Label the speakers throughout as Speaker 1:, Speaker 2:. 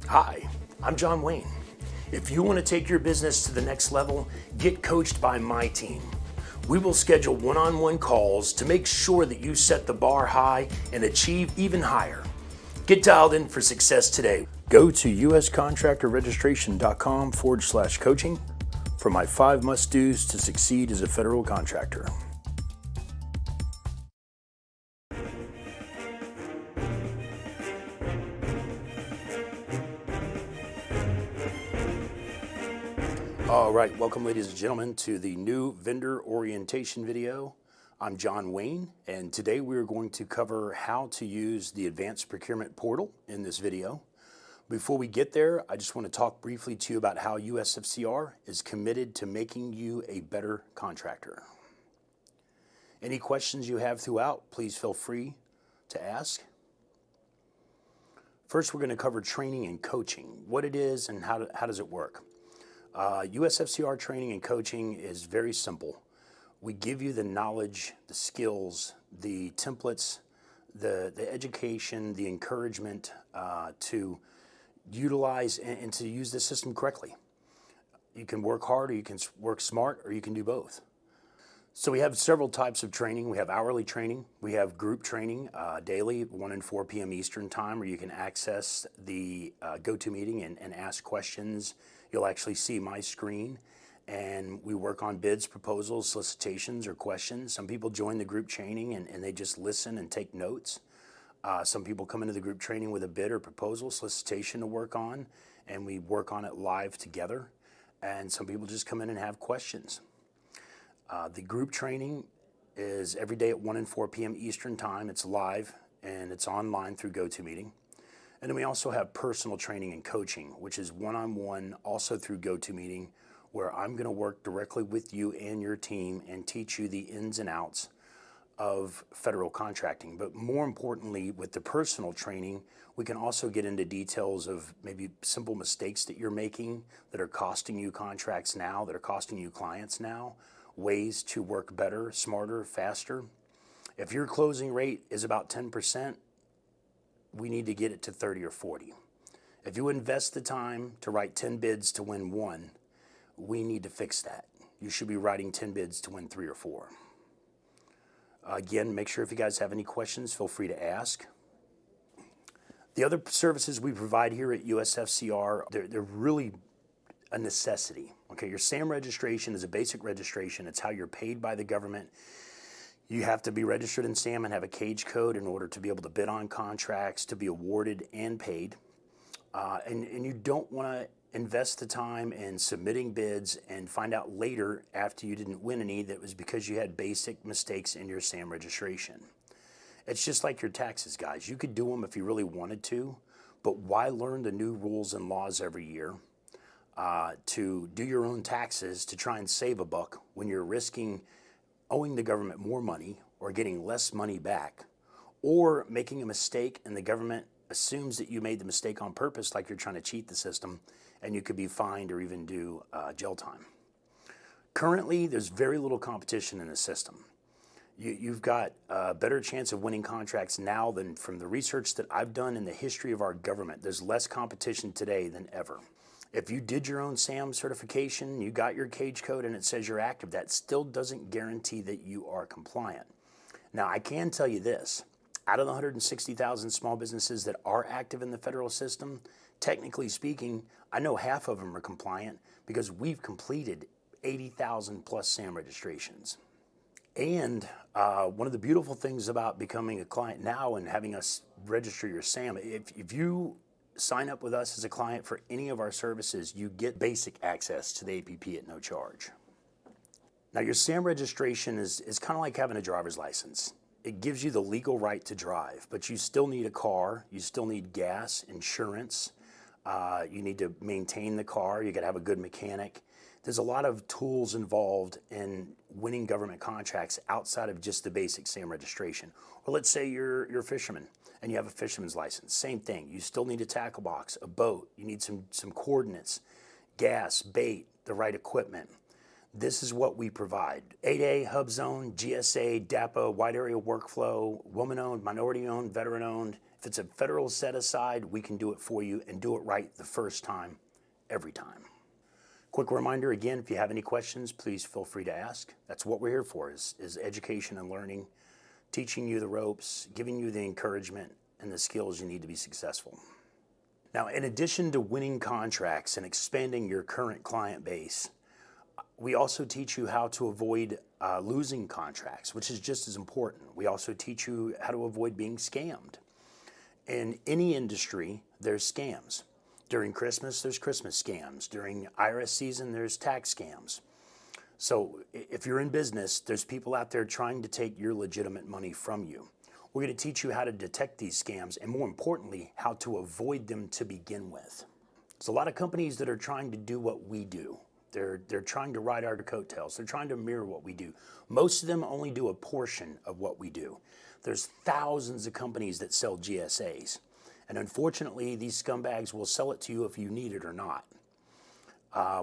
Speaker 1: Hi, I'm John Wayne. If you want to take your business to the next level, get coached by my team. We will schedule one-on-one calls to make sure that you set the bar high and achieve even higher. Get dialed in for success today. Go to uscontractorregistration.com/coaching for my 5 must-dos to succeed as a federal contractor. All right, welcome ladies and gentlemen to the new vendor orientation video. I'm John Wayne, and today we are going to cover how to use the Advanced Procurement Portal in this video. Before we get there, I just want to talk briefly to you about how USFCR is committed to making you a better contractor. Any questions you have throughout, please feel free to ask. First, we're going to cover training and coaching, what it is and how does it work. USFCR training and coaching is very simple. We give you the knowledge, the skills, the templates, the education, the encouragement to utilize and to use the system correctly. You can work hard, or you can work smart, or you can do both. So we have several types of training. We have hourly training. We have group training daily, 1 and 4 p.m. Eastern time, where you can access the GoToMeeting and ask questions. You'll actually see my screen, and we work on bids, proposals, solicitations, or questions. Some people join the group training and they just listen and take notes. Some people come into the group training with a bid or proposal, solicitation to work on, and we work on it live together. And some people just come in and have questions. The group training is every day at 1 and 4 p.m. Eastern time. It's live and it's online through GoToMeeting. And then we also have personal training and coaching, which is one-on-one, also through GoToMeeting, where I'm going to work directly with you and your team and teach you the ins and outs of federal contracting. But more importantly, with the personal training, we can also get into details of maybe simple mistakes that you're making that are costing you contracts now, that are costing you clients now, ways to work better, smarter, faster. If your closing rate is about 10%, we need to get it to 30 or 40. If you invest the time to write 10 bids to win 1, we need to fix that. You should be writing 10 bids to win 3 or 4. Again, make sure if you guys have any questions, feel free to ask. The other services we provide here at USFCR, they're really a necessity. Okay, your SAM registration is a basic registration. It's how you're paid by the government. You have to be registered in SAM and have a cage code in order to be able to bid on contracts, to be awarded and paid. And you don't want to invest the time in submitting bids and find out later after you didn't win any that was because you had basic mistakes in your SAM registration. It's just like your taxes, guys. You could do them if you really wanted to, but why learn the new rules and laws every year to do your own taxes to try and save a buck when you're risking owing the government more money or getting less money back, or making a mistake and the government assumes that you made the mistake on purpose, like you're trying to cheat the system, and you could be fined or even do jail time. Currently, there's very little competition in the system. You've got a better chance of winning contracts now than from the research that I've done in the history of our government. There's less competition today than ever. If you did your own SAM certification, you got your cage code and it says you're active, that still doesn't guarantee that you are compliant. Now, I can tell you this, out of the 160,000 small businesses that are active in the federal system, technically speaking, I know half of them are compliant because we've completed 80,000 plus SAM registrations. And one of the beautiful things about becoming a client now and having us register your SAM, if you sign up with us as a client for any of our services, you get basic access to the APP at no charge. Now, your SAM registration is kind of like having a driver's license. It gives you the legal right to drive, but you still need a car, you still need gas, insurance, you need to maintain the car, you got to have a good mechanic. There's a lot of tools involved in winning government contracts outside of just the basic SAM registration. Or let's say you're a fisherman and you have a fisherman's license. Same thing. You still need a tackle box, a boat. You need some coordinates, gas, bait, the right equipment. This is what we provide. 8A, HubZone, GSA, DAPA, wide area workflow, woman-owned, minority-owned, veteran-owned. If it's a federal set aside, we can do it for you and do it right the first time, every time. Quick reminder again, if you have any questions, please feel free to ask. That's what we're here for, is education and learning, teaching you the ropes, giving you the encouragement and the skills you need to be successful. Now, in addition to winning contracts and expanding your current client base, we also teach you how to avoid losing contracts, which is just as important. We also teach you how to avoid being scammed. In any industry, there's scams. During Christmas, there's Christmas scams. During IRS season, there's tax scams. So if you're in business, there's people out there trying to take your legitimate money from you. We're going to teach you how to detect these scams and, more importantly, how to avoid them to begin with. There's a lot of companies that are trying to do what we do. They're trying to ride our coattails. They're trying to mirror what we do. Most of them only do a portion of what we do. There's thousands of companies that sell GSAs. And unfortunately, these scumbags will sell it to you if you need it or not.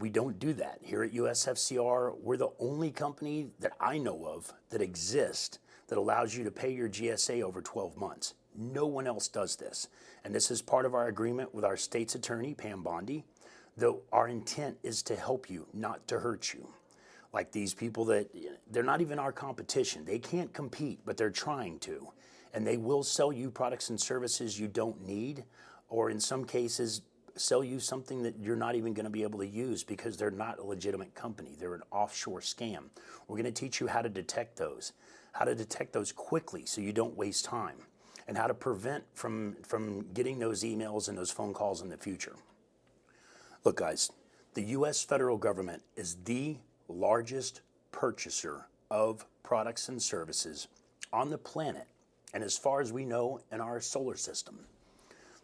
Speaker 1: We don't do that. Here at USFCR, we're the only company that I know of that exists that allows you to pay your GSA over 12 months. No one else does this. And this is part of our agreement with our state's attorney, Pam Bondi, though our intent is to help you, not to hurt you. Like these people that, they're not even our competition. They can't compete, but they're trying to. And they will sell you products and services you don't need, or in some cases, sell you something that you're not even going to be able to use because they're not a legitimate company. They're an offshore scam. We're going to teach you how to detect those quickly so you don't waste time, and how to prevent from getting those emails and those phone calls in the future. Look, guys, the U.S. federal government is the largest purchaser of products and services on the planet, and as far as we know, in our solar system.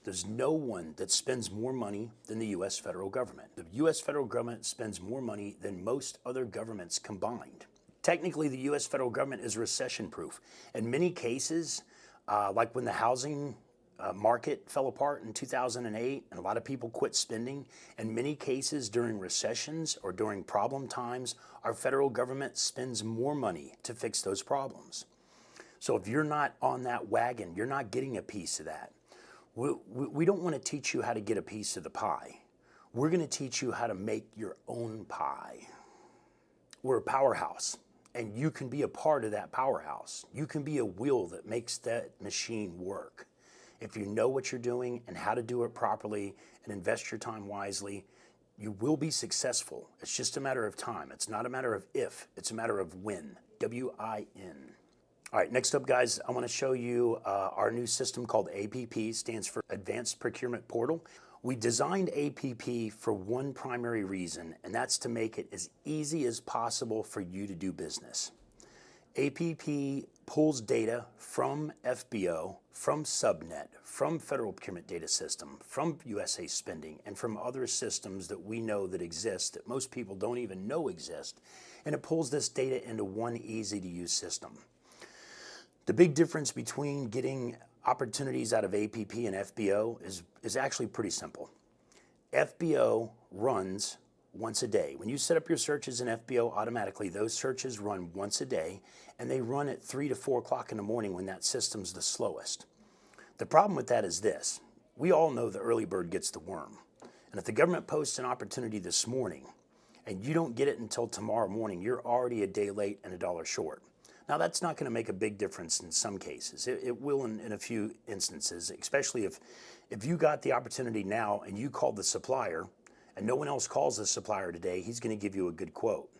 Speaker 1: There's no one that spends more money than the U.S. federal government. The U.S. federal government spends more money than most other governments combined. Technically, the U.S. federal government is recession-proof. In many cases, like when the housing market fell apart in 2008 and a lot of people quit spending, in many cases during recessions or during problem times, our federal government spends more money to fix those problems. So if you're not on that wagon, you're not getting a piece of that. We don't want to teach you how to get a piece of the pie. We're going to teach you how to make your own pie. We're a powerhouse, and you can be a part of that powerhouse. You can be a wheel that makes that machine work. If you know what you're doing and how to do it properly and invest your time wisely, you will be successful. It's just a matter of time. It's not a matter of if, it's a matter of when. W-I-N. All right, next up, guys, I want to show you our new system called APP, stands for Advanced Procurement Portal. We designed APP for one primary reason, and that's to make it as easy as possible for you to do business. APP pulls data from FBO, from Subnet, from Federal Procurement Data System, from USA Spending, and from other systems that we know that exist that most people don't even know exist, and it pulls this data into one easy-to-use system. The big difference between getting opportunities out of APP and FBO is actually pretty simple. FBO runs once a day. When you set up your searches in FBO, automatically those searches run once a day, and they run at 3 to 4 o'clock in the morning when that system's the slowest. The problem with that is this. We all know the early bird gets the worm. And if the government posts an opportunity this morning and you don't get it until tomorrow morning, you're already a day late and $1 short. Now, that's not going to make a big difference in some cases. It will in a few instances, especially if you got the opportunity now and you called the supplier and no one else calls the supplier today, he's going to give you a good quote.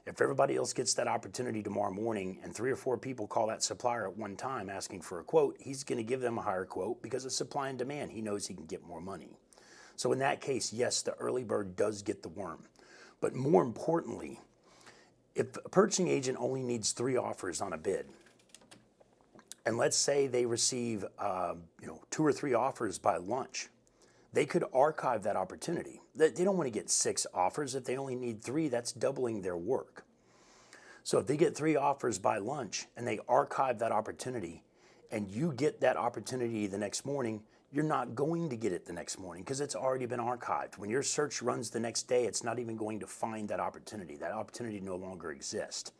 Speaker 1: If everybody else gets that opportunity tomorrow morning and 3 or 4 people call that supplier at one time asking for a quote, he's going to give them a higher quote because of supply and demand. He knows he can get more money. So in that case, yes, the early bird does get the worm. But more importantly, if a purchasing agent only needs 3 offers on a bid, and let's say they receive 2 or 3 offers by lunch, they could archive that opportunity. They don't want to get 6 offers. If they only need 3, that's doubling their work. So if they get 3 offers by lunch and they archive that opportunity and you get that opportunity the next morning, you're not going to get it the next morning because it's already been archived. When your search runs the next day, it's not even going to find that opportunity. That opportunity no longer exists.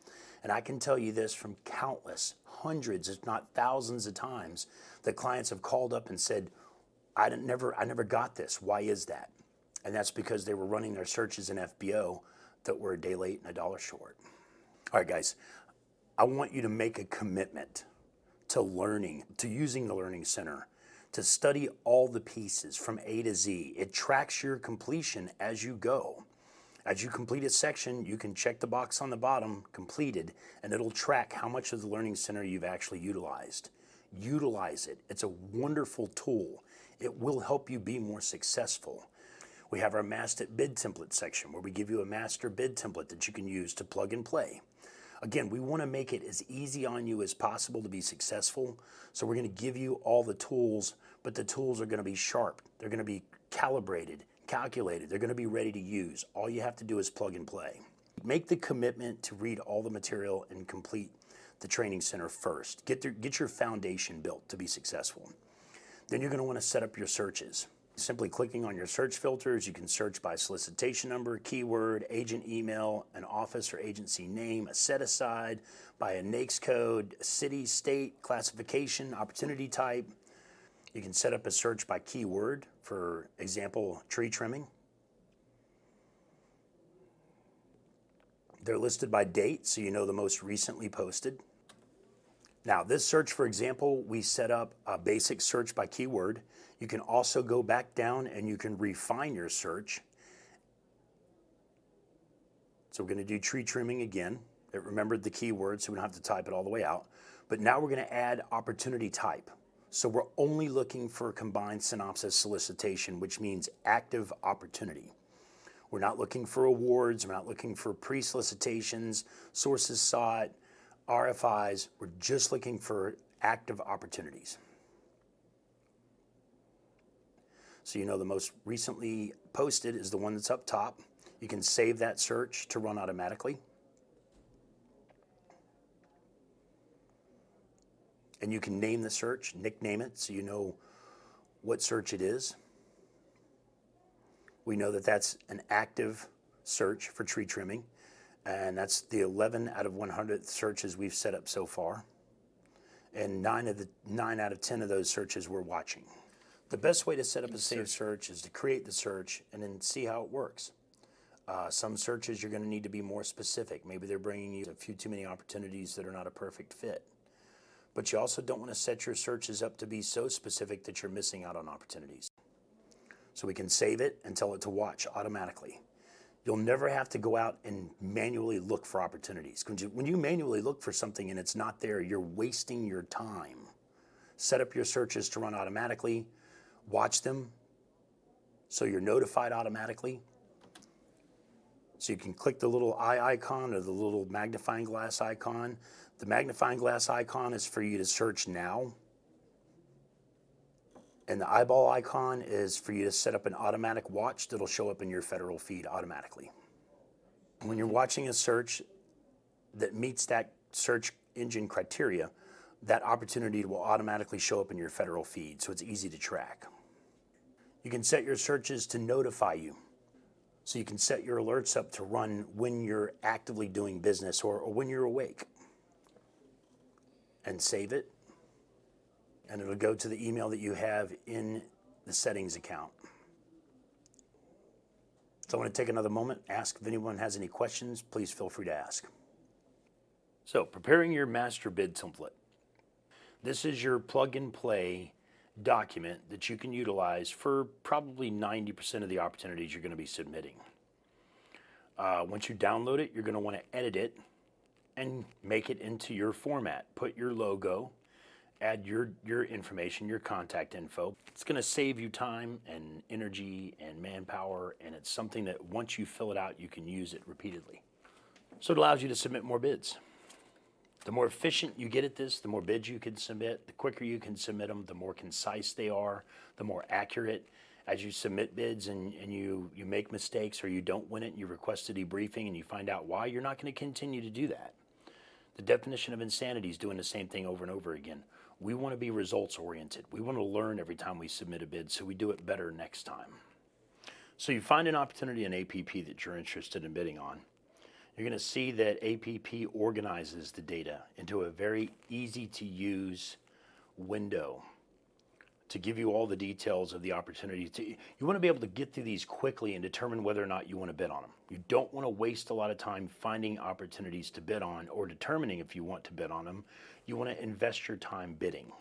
Speaker 1: And I can tell you this from countless hundreds, if not thousands of times that clients have called up and said, I never got this. Why is that? And that's because they were running their searches in FBO that were a day late and a dollar short. All right, guys, I want you to make a commitment to learning, to using the Learning Center, to study all the pieces from A to Z. It tracks your completion as you go. As you complete a section, you can check the box on the bottom, completed, and it'll track how much of the Learning Center you've actually utilized. Utilize it. It's a wonderful tool. It will help you be more successful. We have our Master Bid Template section where we give you a master bid template that you can use to plug and play. Again, we want to make it as easy on you as possible to be successful. So we're going to give you all the tools, but the tools are going to be sharp. They're going to be calibrated, calculated. They're going to be ready to use. All you have to do is plug and play. Make the commitment to read all the material and complete the training center first. Get your foundation built to be successful. Then you're going to want to set up your searches. Simply clicking on your search filters, you can search by solicitation number, keyword, agent email, an office or agency name, a set aside, by a NAICS code, city, state, classification, opportunity type. You can set up a search by keyword, for example, tree trimming. They're listed by date, so you know the most recently posted. Now, this search, for example, we set up a basic search by keyword. You can also go back down and you can refine your search. So we're going to do tree trimming again. It remembered the keyword, so we don't have to type it all the way out. But now we're going to add opportunity type. So we're only looking for a combined synopsis solicitation, which means active opportunity. We're not looking for awards. We're not looking for pre-solicitations, sources sought, RFIs. We're just looking for active opportunities. So you know the most recently posted is the one that's up top. You can save that search to run automatically. And you can name the search, nickname it, so you know what search it is. We know that that's an active search for tree trimming, and that's the 11 out of 100 searches we've set up so far. And 9 out of 10 of those searches we're watching. The best way to set up a saved search is to create the search and then see how it works. Some searches you're going to need to be more specific. Maybe they're bringing you a few too many opportunities that are not a perfect fit. But you also don't want to set your searches up to be so specific that you're missing out on opportunities. So we can save it and tell it to watch automatically. You'll never have to go out and manually look for opportunities. When you manually look for something and it's not there, you're wasting your time. Set up your searches to run automatically. Watch them so you're notified automatically. So you can click the little eye icon or the little magnifying glass icon. The magnifying glass icon is for you to search now. And the eyeball icon is for you to set up an automatic watch that'll show up in your federal feed automatically. When you're watching a search that meets that search engine criteria, that opportunity will automatically show up in your federal feed, so it's easy to track. You can set your searches to notify you. So you can set your alerts up to run when you're actively doing business or when you're awake. And save it. And it'll go to the email that you have in the settings account. So I want to take another moment, ask if anyone has any questions. Please feel free to ask. So preparing your master bid template. This is your plug and play document that you can utilize for probably 90% of the opportunities you're going to be submitting. Once you download it, you're going to want to edit it and make it into your format. Put your logo, add your information, your contact info. It's going to save you time and energy and manpower, and it's something that once you fill it out, you can use it repeatedly. So it allows you to submit more bids. The more efficient you get at this, the more bids you can submit, the quicker you can submit them, the more concise they are, the more accurate. As you submit bids and you make mistakes or you don't win it, and you request a debriefing and you find out why, you're not going to continue to do that. The definition of insanity is doing the same thing over and over again. We want to be results oriented. We want to learn every time we submit a bid so we do it better next time. So you find an opportunity in APP that you're interested in bidding on. you're going to see that APP organizes the data into a very easy to use window to give you all the details of the opportunity. You want to be able to get through these quickly and determine whether or not you want to bid on them. You don't want to waste a lot of time finding opportunities to bid on or determining if you want to bid on them. You want to invest your time bidding.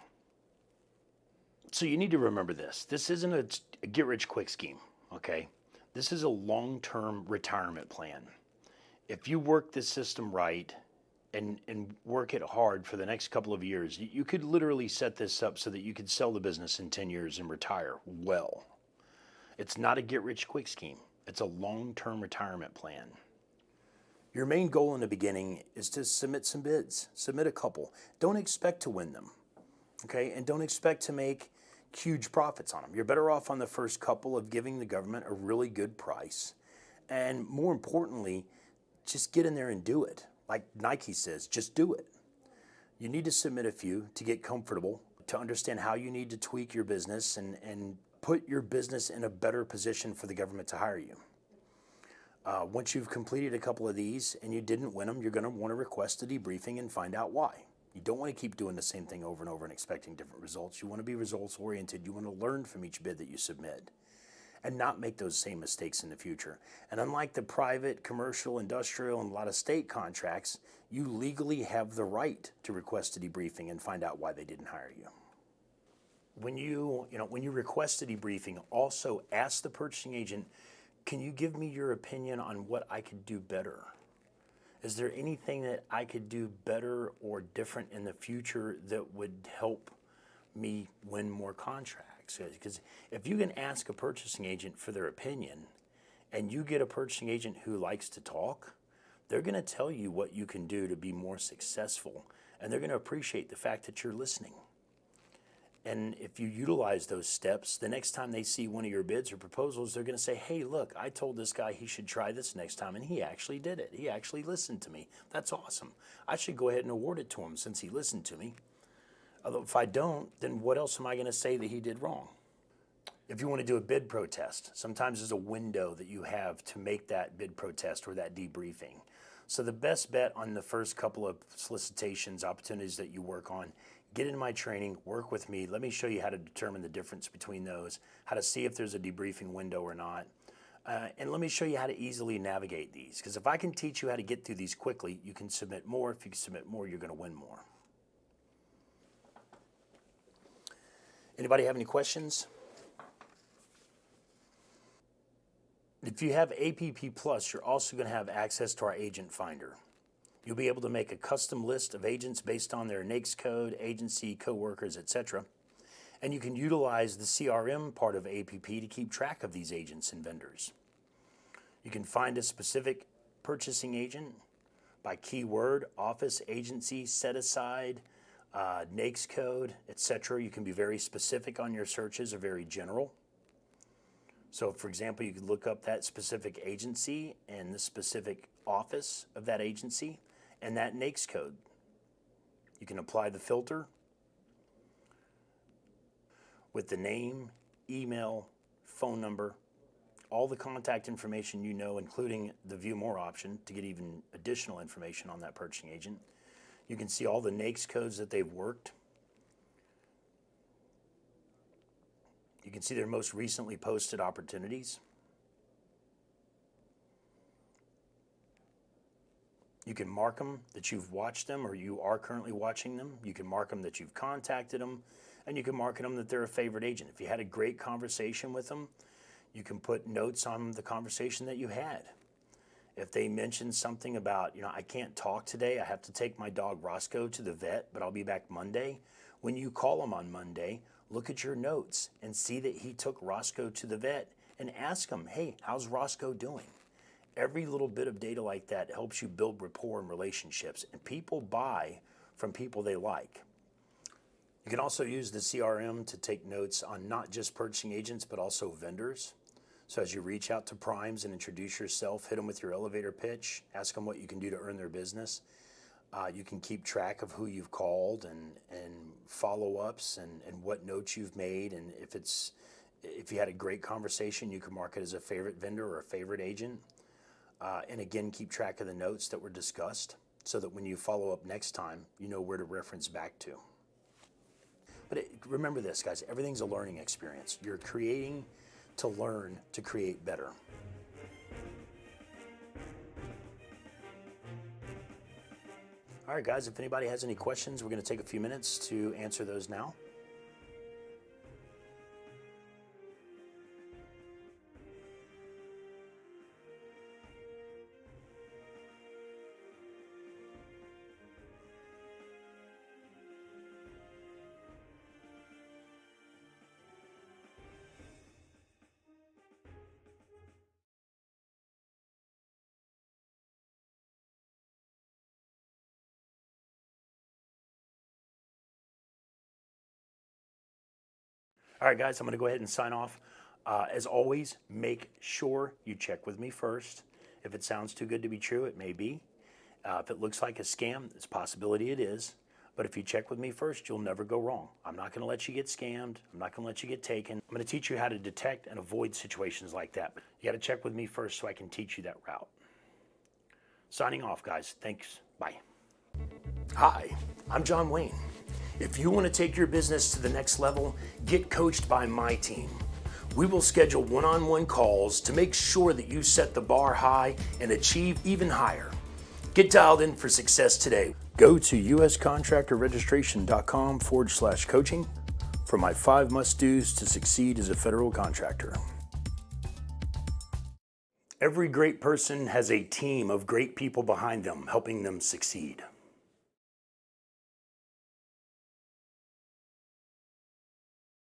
Speaker 1: So you need to remember this. This isn't a get-rich-quick scheme, okay? This is a long-term retirement plan. If you work this system right and work it hard for the next couple of years, you could literally set this up so that you could sell the business in 10 years and retire well. It's not a get-rich-quick scheme. It's a long-term retirement plan. Your main goal in the beginning is to submit some bids. Submit a couple. Don't expect to win them, okay? And don't expect to make huge profits on them. You're better off on the first couple of giving the government a really good price. And more importantly, just get in there and do it. Like Nike says, just do it. You need to submit a few to get comfortable, to understand how you need to tweak your business and put your business in a better position for the government to hire you. Once you've completed a couple of these and you didn't win them, you're going to want to request a debriefing and find out why. You don't want to keep doing the same thing over and over and expecting different results. You want to be results oriented. You want to learn from each bid that you submit and not make those same mistakes in the future. And unlike the private, commercial, industrial, and a lot of state contracts, you legally have the right to request a debriefing and find out why they didn't hire you. When you request a debriefing, also ask the purchasing agent, can you give me your opinion on what I could do better? Is there anything that I could do better or different in the future that would help me win more contracts? Because if you can ask a purchasing agent for their opinion and you get a purchasing agent who likes to talk, they're going to tell you what you can do to be more successful, and they're going to appreciate the fact that you're listening. And if you utilize those steps, the next time they see one of your bids or proposals, they're going to say, hey, look, I told this guy he should try this next time, and he actually did it. He actually listened to me. That's awesome. I should go ahead and award it to him since he listened to me. Although if I don't, then what else am I going to say that he did wrong? If you want to do a bid protest, sometimes there's a window that you have to make that bid protest or that debriefing. So the best bet on the first couple of solicitations, opportunities that you work on, get in my training, work with me. Let me show you how to determine the difference between those, how to see if there's a debriefing window or not. And let me show you how to easily navigate these. Because if I can teach you how to get through these quickly, you can submit more. If you can submit more, you're going to win more. Anybody have any questions? If you have APP Plus, you're also going to have access to our agent finder. You'll be able to make a custom list of agents based on their NAICS code, agency, coworkers, etc. And you can utilize the CRM part of APP to keep track of these agents and vendors. You can find a specific purchasing agent by keyword, office, agency, set aside, NAICS code, etc. You can be very specific on your searches or very general. So for example, you could look up that specific agency and the specific office of that agency and that NAICS code. You can apply the filter with the name, email, phone number, all the contact information you know, including the view more option to get even additional information on that purchasing agent. You can see all the NAICS codes that they've worked. You can see their most recently posted opportunities. You can mark them that you've watched them or you are currently watching them. You can mark them that you've contacted them, and you can mark them that they're a favorite agent. If you had a great conversation with them, you can put notes on the conversation that you had. If they mention something about, I can't talk today, I have to take my dog Roscoe to the vet, but I'll be back Monday. When you call them on Monday, look at your notes and see that he took Roscoe to the vet and ask him, hey, how's Roscoe doing? Every little bit of data like that helps you build rapport and relationships, and people buy from people they like. You can also use the CRM to take notes on not just purchasing agents, but also vendors. So as you reach out to primes and introduce yourself, hit them with your elevator pitch, ask them what you can do to earn their business. You can keep track of who you've called and follow-ups and what notes you've made. And if you had a great conversation, you can mark it as a favorite vendor or a favorite agent. And again, keep track of the notes that were discussed so that when you follow up next time, you know where to reference back to. But remember this, guys, everything's a learning experience. You're creating to learn to create better. All right, guys, if anybody has any questions, we're going to take a few minutes to answer those now. All right, guys, I'm going to go ahead and sign off. As always, make sure you check with me first. If it sounds too good to be true, it may be. If it looks like a scam, it's a possibility it is. But if you check with me first, you'll never go wrong. I'm not going to let you get scammed. I'm not going to let you get taken. I'm going to teach you how to detect and avoid situations like that. But you got to check with me first so I can teach you that route. Signing off, guys. Thanks. Bye. Hi, I'm John Wayne. If you want to take your business to the next level, get coached by my team. We will schedule one-on-one calls to make sure that you set the bar high and achieve even higher. Get dialed in for success today. Go to uscontractorregistration.com/coaching for my 5 must-dos to succeed as a federal contractor. Every great person has a team of great people behind them helping them succeed.